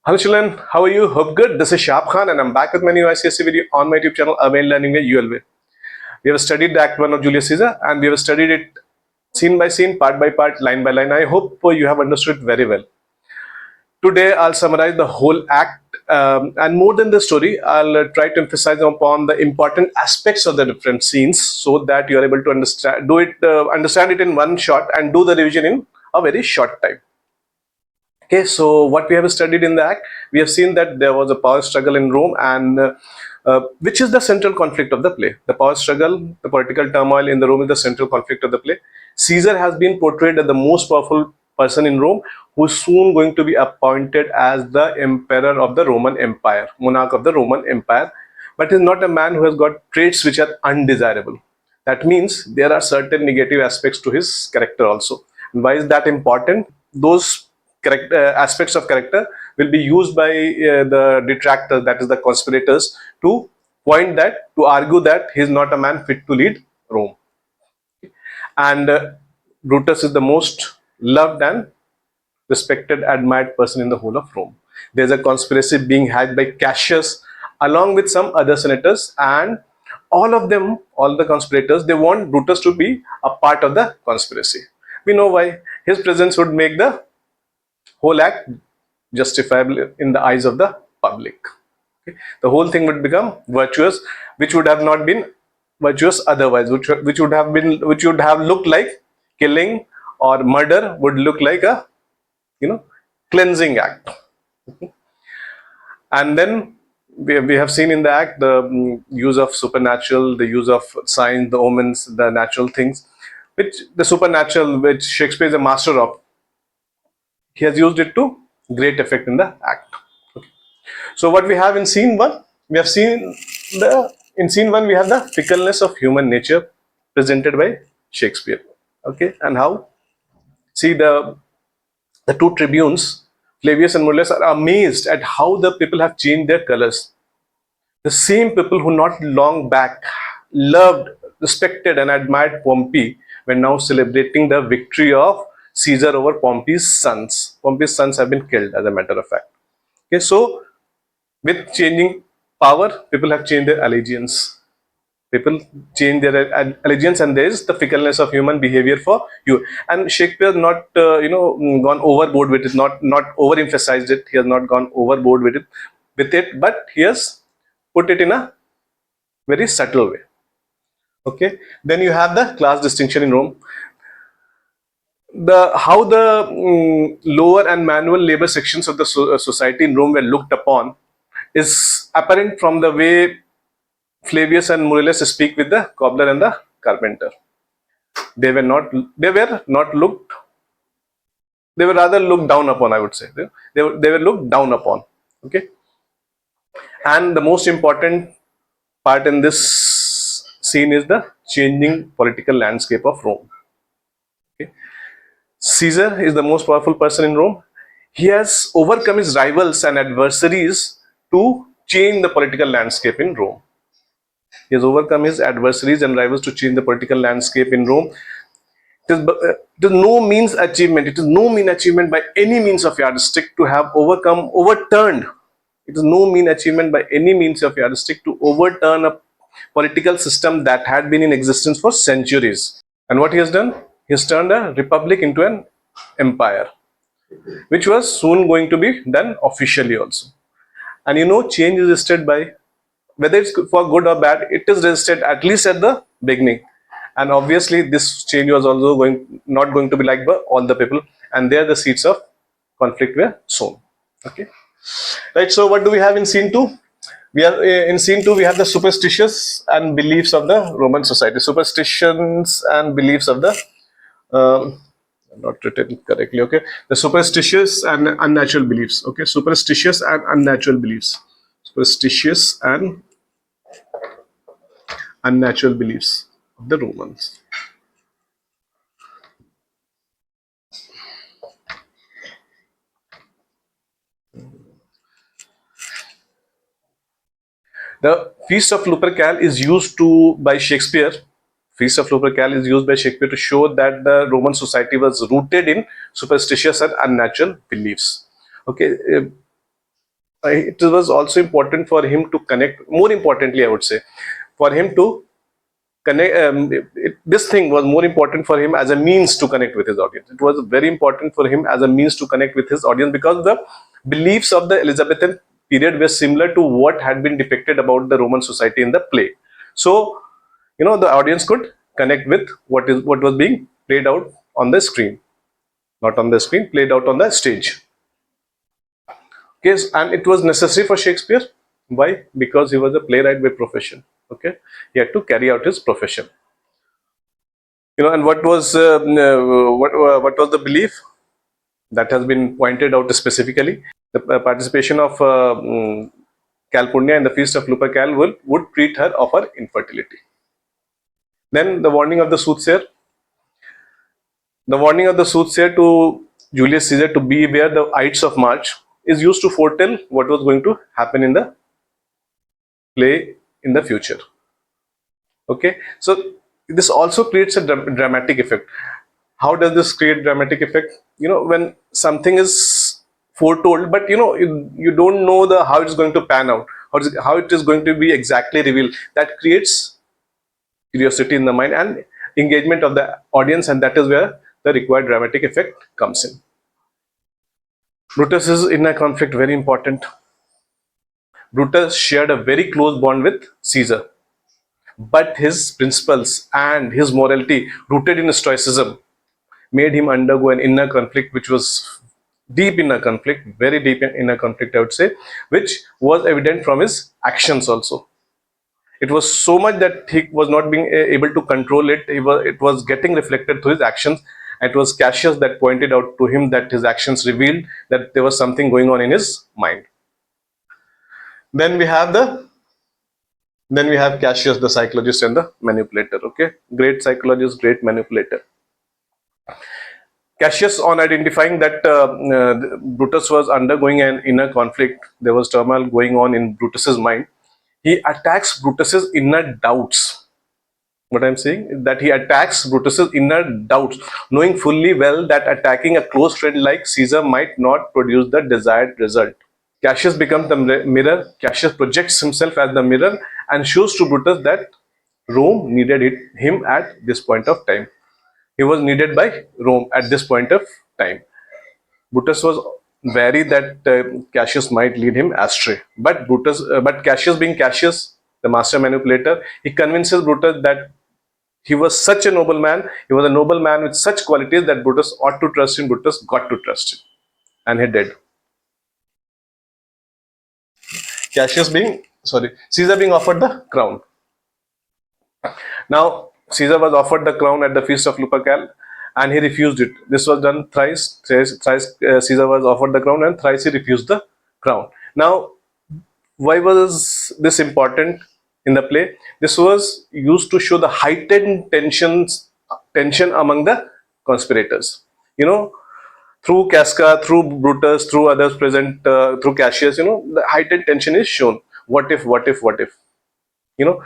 Hello children, how are you? Hope good. This is Shahab Khan and I'm back with my new ICSE video on my YouTube channel, Avail Learning Way UL Way. We have studied the Act 1 of Julius Caesar and we have studied it scene by scene, part by part, line by line. I hope you have understood it very well. Today I'll summarize the whole act and more than the story, I'll try to emphasize upon the important aspects of the different scenes so that you are able to understand it in one shot and do the revision in a very short time. Okay, so what we have studied in the act, we have seen that there was a power struggle in Rome, and which is the central conflict of the play. The power struggle, the political turmoil in the Rome is the central conflict of the play. Caesar has been portrayed as the most powerful person in Rome, who is soon going to be appointed as the emperor of the Roman Empire, monarch of the Roman Empire, but is not a man who has got traits which are undesirable. That means there are certain negative aspects to his character also. And why is that important? Those aspects of character will be used by the detractors, that is the conspirators, to argue that he is not a man fit to lead Rome. And Brutus is the most loved and respected, admired person in the whole of Rome. There's a conspiracy being hatched by Cassius along with some other senators, and all of them, all the conspirators, they want Brutus to be a part of the conspiracy. We know why. His presence would make the whole act justifiable in the eyes of the public. Okay? The whole thing would become virtuous, which would have not been virtuous otherwise, which would have looked like killing or murder would look like a cleansing act. Okay? And then we have seen in the act the use of supernatural, the use of signs, the omens, the natural things, which the supernatural, which Shakespeare is a master of. He has used it to great effect in the act. Okay. So what we have in scene one, we have seen in scene one we have the fickleness of human nature presented by Shakespeare. Okay, and how? See, the two tribunes, Flavius and Mullus, are amazed at how the people have changed their colors. The same people who not long back loved, respected and admired Pompey were now celebrating the victory of Caesar over Pompey's sons. Pompey's sons have been killed, as a matter of fact. Okay, so with changing power, people have changed their allegiance. People change their allegiance, and there is the fickleness of human behavior for you. And Shakespeare not gone overboard with it, not overemphasized it. He has not gone overboard with it, but he has put it in a very subtle way. Okay, then you have the class distinction in Rome. How the lower and manual labor sections of the society in Rome were looked upon is apparent from the way Flavius and Mullus speak with the cobbler and the carpenter. They were not looked. They were rather looked down upon, I would say. They were looked down upon. Okay, and the most important part in this scene is the changing political landscape of Rome. Okay. Caesar is the most powerful person in Rome. He has overcome his rivals and adversaries to change the political landscape in Rome. He has overcome his adversaries and rivals to change the political landscape in Rome. It is no means achievement. It is no mean achievement by any means of yardstick to have overturned. It is no mean achievement by any means of yardstick to overturn a political system that had been in existence for centuries. And what he has done? He has turned a republic into an empire, which was soon going to be done officially also. And change is resisted by, whether it's for good or bad, it is resisted at least at the beginning. And obviously this change was also not going to be liked by all the people, and there the seeds of conflict were sown. Okay, right. So what do we have in scene 2? We are in scene 2. We have the superstitions and beliefs of the Roman society. Superstitions and beliefs of the not written correctly. Okay, the superstitious and unnatural beliefs. Okay, superstitious and unnatural beliefs. Superstitious and unnatural beliefs of the Romans. The Feast of Lupercal is used by Shakespeare. Feast of Lupercal is used by Shakespeare to show that the Roman society was rooted in superstitious and unnatural beliefs. Okay, it was also important for him to connect. More importantly, I would say, for him to connect. This thing was more important for him as a means to connect with his audience. It was very important for him as a means to connect with his audience, because the beliefs of the Elizabethan period were similar to what had been depicted about the Roman society in the play. So, the audience could connect with what was being played out on the screen, not on the screen, played out on the stage. Okay, and it was necessary for Shakespeare. Why? Because he was a playwright by profession. Okay, he had to carry out his profession. And what was the belief that has been pointed out specifically? The participation of Calpurnia in the feast of Lupercal would treat her of her infertility. Then the warning of the soothsayer. The warning of the soothsayer to Julius Caesar to beware the Ides of March is used to foretell what was going to happen in the play in the future. Okay, so this also creates a dramatic effect. How does this create dramatic effect? When something is foretold, but you don't know the how it's going to pan out, how it is going to be exactly revealed. That creates curiosity in the mind and engagement of the audience, and that is where the required dramatic effect comes in. Brutus' inner conflict, very important. Brutus shared a very close bond with Caesar, but his principles and his morality, rooted in Stoicism, made him undergo an inner conflict, which was deep inner conflict, very deep inner conflict, I would say, which was evident from his actions also. It was so much that he was not being able to control it. It was getting reflected through his actions. It was Cassius that pointed out to him that his actions revealed that there was something going on in his mind. Then we have Cassius, the psychologist and the manipulator. Okay, great psychologist, great manipulator. Cassius, on identifying that Brutus was undergoing an inner conflict, there was turmoil going on in Brutus's mind. He attacks Brutus's inner doubts. What I'm saying is that he attacks Brutus's inner doubts, knowing fully well that attacking a close friend like Caesar might not produce the desired result. Cassius becomes the mirror. Cassius projects himself as the mirror and shows to Brutus that Rome needed him at this point of time. He was needed by Rome at this point of time. Brutus was wary that Cassius might lead him astray. But Cassius, being Cassius, the master manipulator, he convinces Brutus that he was such a noble man. He was a noble man with such qualities that Brutus ought to trust him. Brutus got to trust him, and he did. Caesar being offered the crown. Now, Caesar was offered the crown at the feast of Lupercal, and he refused it. This was done thrice. Caesar was offered the crown, and thrice he refused the crown. Now, why was this important in the play? This was used to show the heightened tension among the conspirators. Through Casca, through Brutus, through others present, through Cassius, the heightened tension is shown. What if? What if? What if? You know,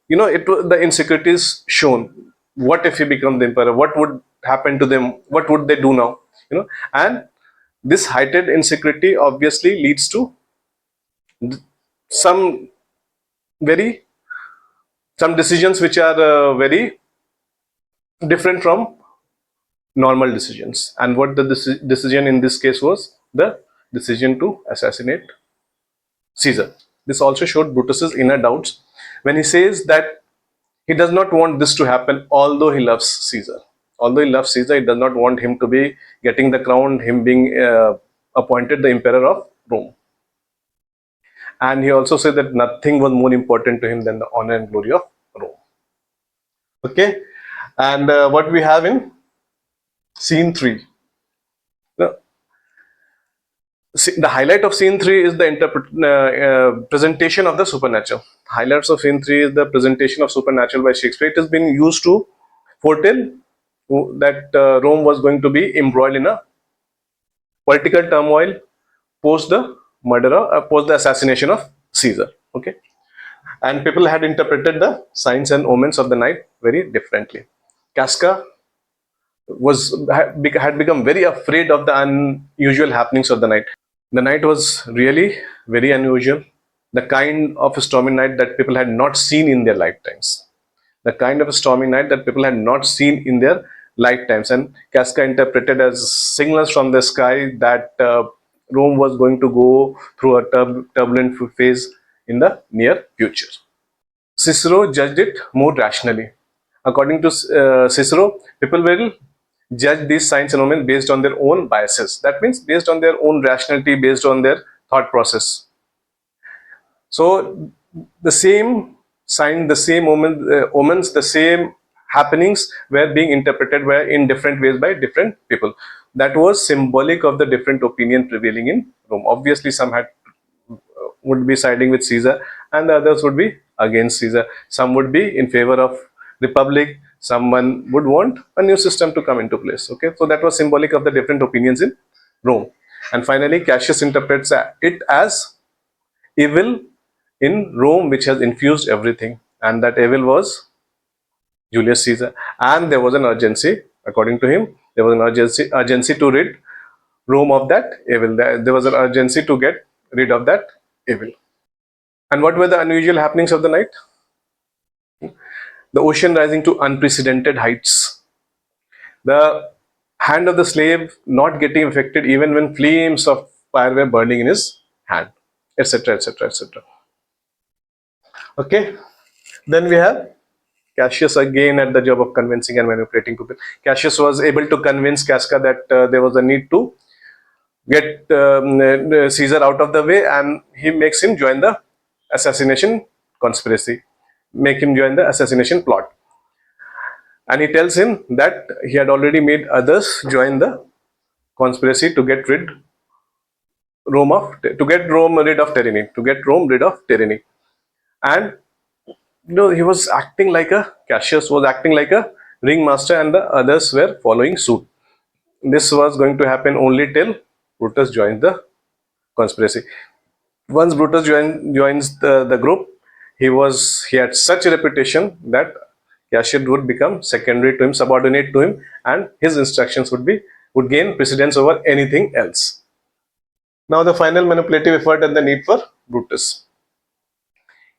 the insecurities shown. What if he becomes the emperor? What would happen to them? What would they do now? And this heightened insecurity obviously leads to some decisions which are very different from normal decisions. And what the decision in this case was? The decision to assassinate Caesar. This also showed Brutus's inner doubts when he says that he does not want this to happen, although he loves Caesar. Although he loves Caesar, he does not want him to be getting the crown, him being appointed the emperor of Rome. And he also said that nothing was more important to him than the honor and glory of Rome. Okay, and what we have in scene 3. The highlight of scene 3 is the presentation of the supernatural. Highlights of scene 3 is the presentation of supernatural by Shakespeare. It has been used to foretell that Rome was going to be embroiled in a political turmoil post the assassination of Caesar. Okay, and people had interpreted the signs and omens of the night very differently. Casca had become very afraid of the unusual happenings of the night. The night was really very unusual, the kind of a stormy night that people had not seen in their lifetimes. The kind of a stormy night that people had not seen in their lifetimes. And Casca interpreted as signals from the sky that Rome was going to go through a turbulent phase in the near future. Cicero judged it more rationally. According to Cicero, people will judge these signs and omens based on their own biases. That means based on their own rationality, based on their thought process. So the same sign, the same omens, the same happenings were being interpreted were in different ways by different people. That was symbolic of the different opinion prevailing in Rome. Obviously, some had would be siding with Caesar, and the others would be against Caesar. Some would be in favor of republic. Someone would want a new system to come into place. Okay, so that was symbolic of the different opinions in Rome. And finally, Cassius interprets it as evil in Rome, which has infused everything, and that evil was Julius Caesar. And there was an urgency, according to him, there was an urgency to rid Rome of that evil. There was an urgency to get rid of that evil. And what were the unusual happenings of the night? The ocean rising to unprecedented heights, the hand of the slave not getting affected even when flames of fire were burning in his hand, etc., etc., etc. Okay, then we have Cassius again at the job of convincing and manipulating people. Cassius was able to convince Casca that there was a need to get Caesar out of the way, and he makes him join the assassination conspiracy, make him join the assassination plot. And he tells him that he had already made others join the conspiracy to get Rome rid of tyranny, to get Rome rid of tyranny. And he was acting like Cassius was acting like a ringmaster, and the others were following suit. This was going to happen only till Brutus joined the conspiracy. Once Brutus joins the group, he had such a reputation that Cassius would become secondary to him, subordinate to him, and his instructions would gain precedence over anything else. Now the final manipulative effort and the need for Brutus.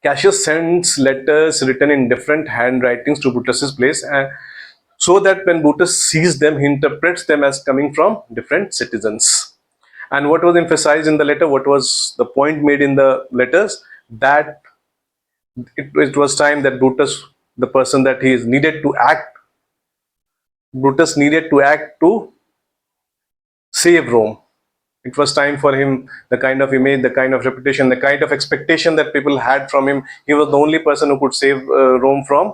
Cassius sends letters written in different handwritings to Brutus's place, so that when Brutus sees them, he interprets them as coming from different citizens. And what was emphasized in the letter, what was the point made in the letters, that it was time that Brutus, the person that he is needed to act, Brutus needed to act to save Rome. It was time for him, the kind of image, the kind of reputation, the kind of expectation that people had from him. He was the only person who could save Rome from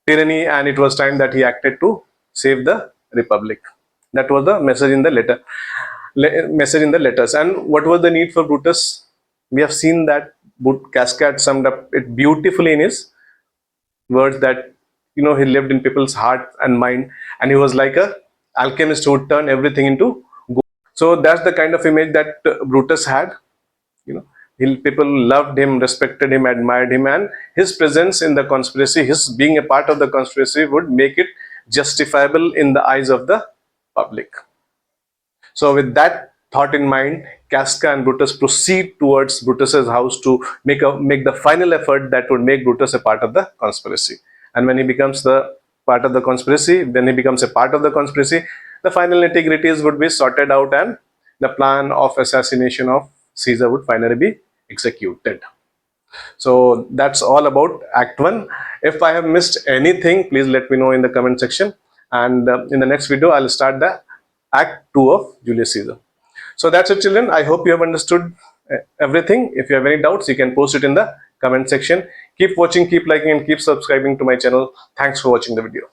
tyranny, and it was time that he acted to save the republic. That was the message in the letters. And what was the need for Brutus? We have seen that Casca summed up it beautifully in his words, that he lived in people's heart and mind, and he was like a alchemist who would turn everything into gold. So that's the kind of image that Brutus had. People loved him, respected him, admired him, and his presence in the conspiracy, his being a part of the conspiracy, would make it justifiable in the eyes of the public. So with that thought in mind, Casca and Brutus proceed towards Brutus's house to make the final effort that would make Brutus a part of the conspiracy. And when he becomes the part of the conspiracy, the final nitty-gritties would be sorted out, and the plan of assassination of Caesar would finally be executed. So that's all about Act 1. If I have missed anything, please let me know in the comment section. And in the next video, I'll start the Act 2 of Julius Caesar. So that's it, children. I hope you have understood everything. If you have any doubts, you can post it in the comment section. Keep watching, keep liking, and keep subscribing to my channel. Thanks for watching the video.